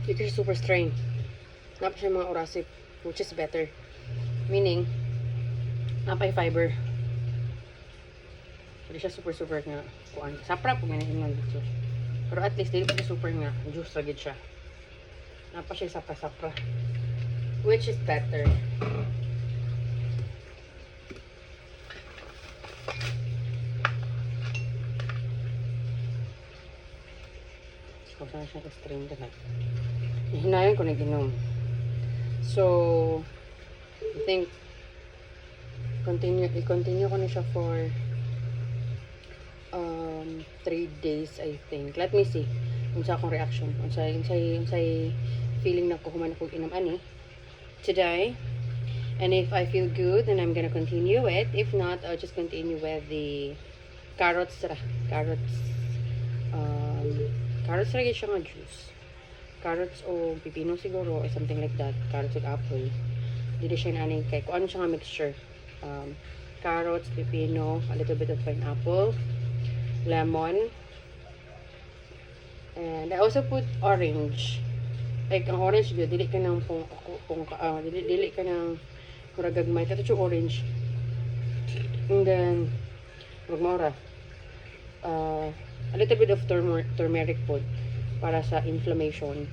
Dito siya super strain. Napa siya mga orasip, which is better. Meaning, napay fiber. Hindi siya super nga kuan. Sapra po nga na dito. Pero at least, dili pa siya super nga. Juice agad siya. Napa siya sapra-sapra. Which is better. Kung saan siya ka-strain tonight. Hinayan ko na ginom. So, I think, i-continue ko na siya for 3 days, I think. Let me see. Unsa akong reaction. Unsay feeling na ko human ako inom ani today. And if I feel good, then I'm gonna continue it. If not, I'll just continue with the carrots. Carrots lagi siya nga juice. Carrots o pipino siguro or something like that. Carrots with apple. Dili siya na aning kay kung ano siya nga mixture. Carrots, pipino, a little bit of pineapple, lemon, and I also put orange. Like ang orange gyud dili ka nang dili ka nang kuragagmay tato yung orange. And then magmora. A little bit of turmeric po para sa inflammation.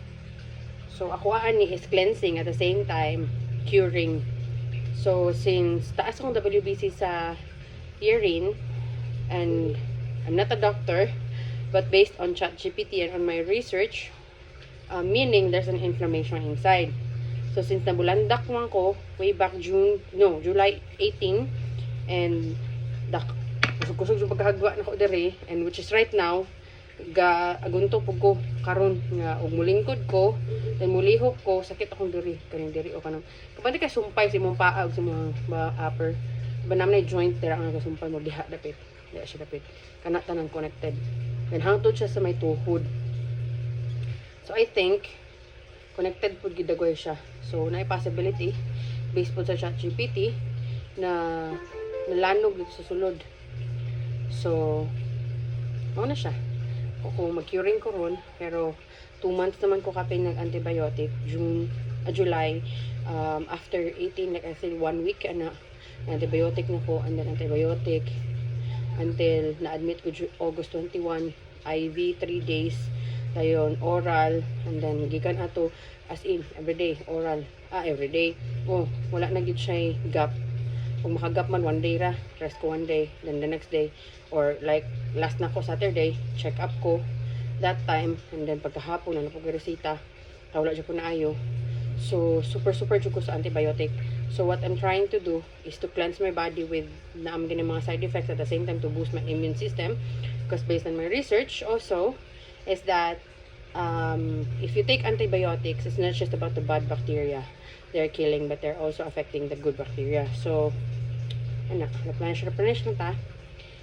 So, ako ani is cleansing at the same time curing. So, since taas akong WBC sa urine, and I'm not a doctor, but based on ChatGPT and on my research, meaning there's an inflammation inside. So, since nabulandak man ko, way back July 18, and kusog-kusog yung pagkahagwa na ko dere, and which is right now, agunto po ko karon nga og mulingkod ko, then mulihok ko, sakit akong diri, kaning diri o kanang kapante kay sumpay sa imong paa ug sa mga upper, banam na joint dira ang nagasumpay mo diha dapit, siya dapit, kana tanan connected, then hangtod siya sa may tuhod. So I think connected pud gid dagoy siya. So naay possibility based po sa ChatGPT na nalanog dito sa sulod. So, ano na siya. Kung mag-curing ko ron, pero 2 months naman ko kapin ng antibiotic, July, after 18, like I said, 1 week, antibiotic na ko, and then antibiotic, until na-admit ko August 21, IV, 3 days, dayon, oral, and then, gikan ato, as in, everyday, oral, everyday, wala na gid siya gap. Kung makagap man 1 day ra, rest ko 1 day, then the next day, or like last na ko Saturday, check up ko that time, and then pagkahapon na po resita, wala dyan po na ayo. So super dyan ko sa antibiotic. So what I'm trying to do is to cleanse my body with naam din mga side effects, at the same time to boost my immune system, because based on my research also is that if you take antibiotics, it's not just about the bad bacteria they're killing, but they're also affecting the good bacteria. So replenish lang ta.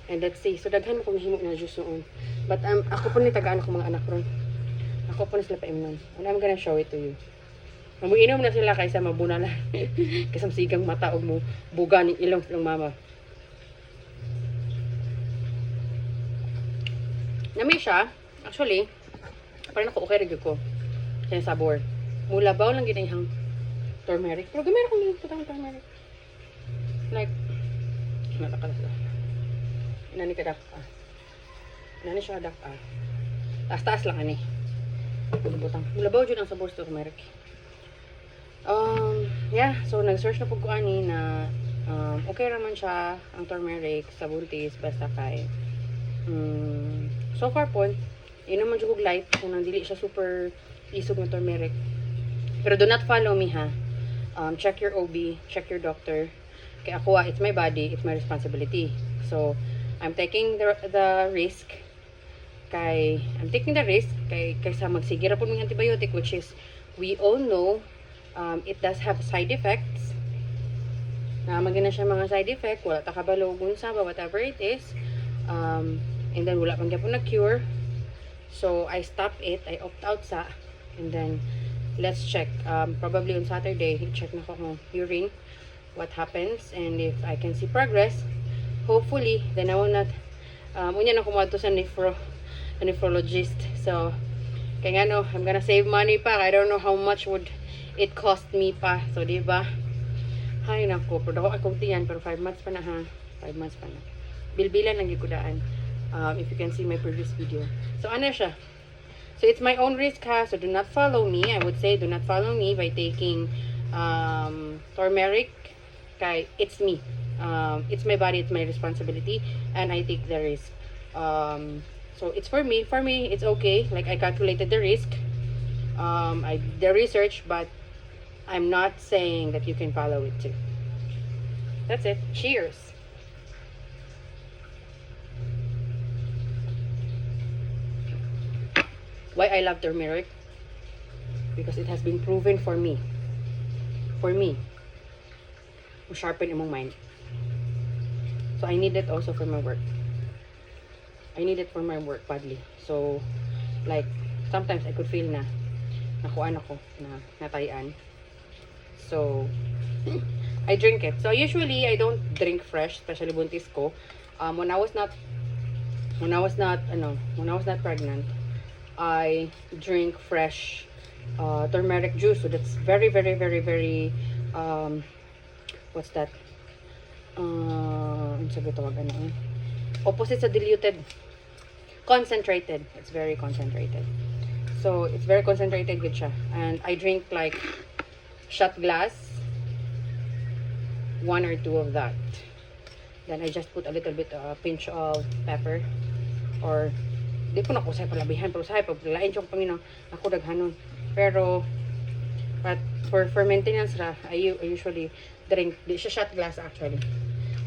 And let's see. So, daghan ko mahimo na juice noon. But, ako po ni tagaan ako mga anak ron. Ako po ni sila paimnon. And I'm gonna show it to you. Mamuinom na sila kaysa mabuna na. Kasam sigang mata og mo buga ni ilong silang mama. Nami siya. Actually, parang ako okay rin ko. Siya yung sabor. Mulabaw lang ginayang turmeric. Pero gamay akong niliputang turmeric. Like, natakalas na. Nani ka daka. Nani siya daka. Taas-taas lang ani. Butang. Mulabaw dyan ang sabor sa turmeric. Yeah. So, nag-search na po ko ani na okay raman siya ang turmeric sa buntis basta kay so far po, yun naman dyan light kung nang dili siya super isog na turmeric. Pero do not follow me ha. Check your OB, check your doctor. Kaya ako, it's my body, it's my responsibility. So, I'm taking the risk. I'm taking the risk kaysa magsigira po ng antibiotic, which is, we all know, it does have side effects. Magana siya mga side effect, wala takabalogon sa whatever it is. And then, wala pang po na cure. So, I stopped it, I opt out sa, and then, let's check. Probably on Saturday, check na ko kung urine, what happens, and if I can see progress, hopefully, then I will not, unya na kumuha to sa nephrologist. So, Kaya nga no, I'm gonna save money pa. I don't know how much would it cost me pa. So, di ba? Hay nako, pero ako akong tiyan, pero 5 months pa na ha. 5 months pa na. Bilbilan lang yung kudaan. If you can see my previous video. So, ano siya? So, it's my own risk ha. So, do not follow me. I would say, do not follow me by taking turmeric. Kay, it's me. It's my body, it's my responsibility. And I take the risk. So, it's for me. For me, it's okay. Like, I calculated the risk. I did the research, but I'm not saying that you can follow it too. That's it. Cheers. Why I love turmeric? Because it has been proven for me. For me. To sharpen imong mind. So, I need it also for my work. I need it for my work badly. So, like, sometimes I could feel na nakuan ako, na natayan. So, I drink it. So, usually, I don't drink fresh, especially buntis ko. When I was not pregnant, I drink fresh turmeric juice. So, that's very, very, very, very, what's that? Ano sabi tawag, ano eh? Opposite sa diluted. Concentrated. It's very concentrated. So, it's very concentrated good siya. And I drink like shot glass. 1 or 2 of that. Then, I just put a little bit, pinch of pepper. Or, di ko na ko sa palabihan. Pero sa paglain siya ko paminaw. Ako daghanon. Pero, but for maintenance ra, I usually drink. Di siya shot glass actually.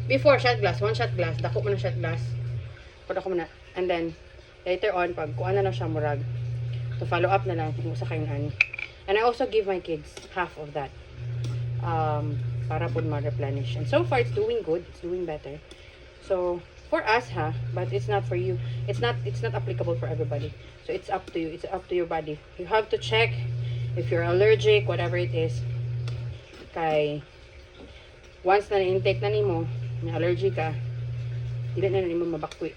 Before shot glass, 1 shot glass. Dako mo na shot glass. Pwede ko muna. And then, later on, pag kuha na siya murag, to follow up na lang kung sa kainan. And I also give my kids half of that. Para po ma-replenish. And so far, it's doing good. It's doing better. So, for us, ha, but it's not for you. It's not applicable for everybody. So, it's up to you. It's up to your body. You have to check if you're allergic, whatever it is. Kay, once na na-intake na nimo, may allergy ka, hindi na nimo mabakwi.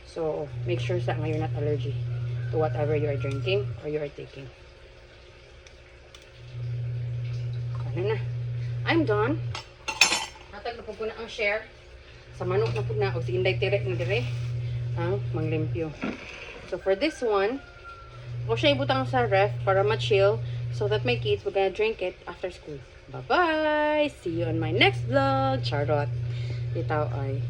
So, make sure sa nga you're not allergic to whatever you are drinking or you are taking. Ano na. I'm done. Hatag na po na ang share. Sa manok na po na. O si Inday Tere na dire. Ang manglimpyo. So, for this one, ako siya ibutang sa ref para ma-chill so that my kids will gonna drink it after school. Bye-bye! See you on my next vlog. Charot. Itaw ay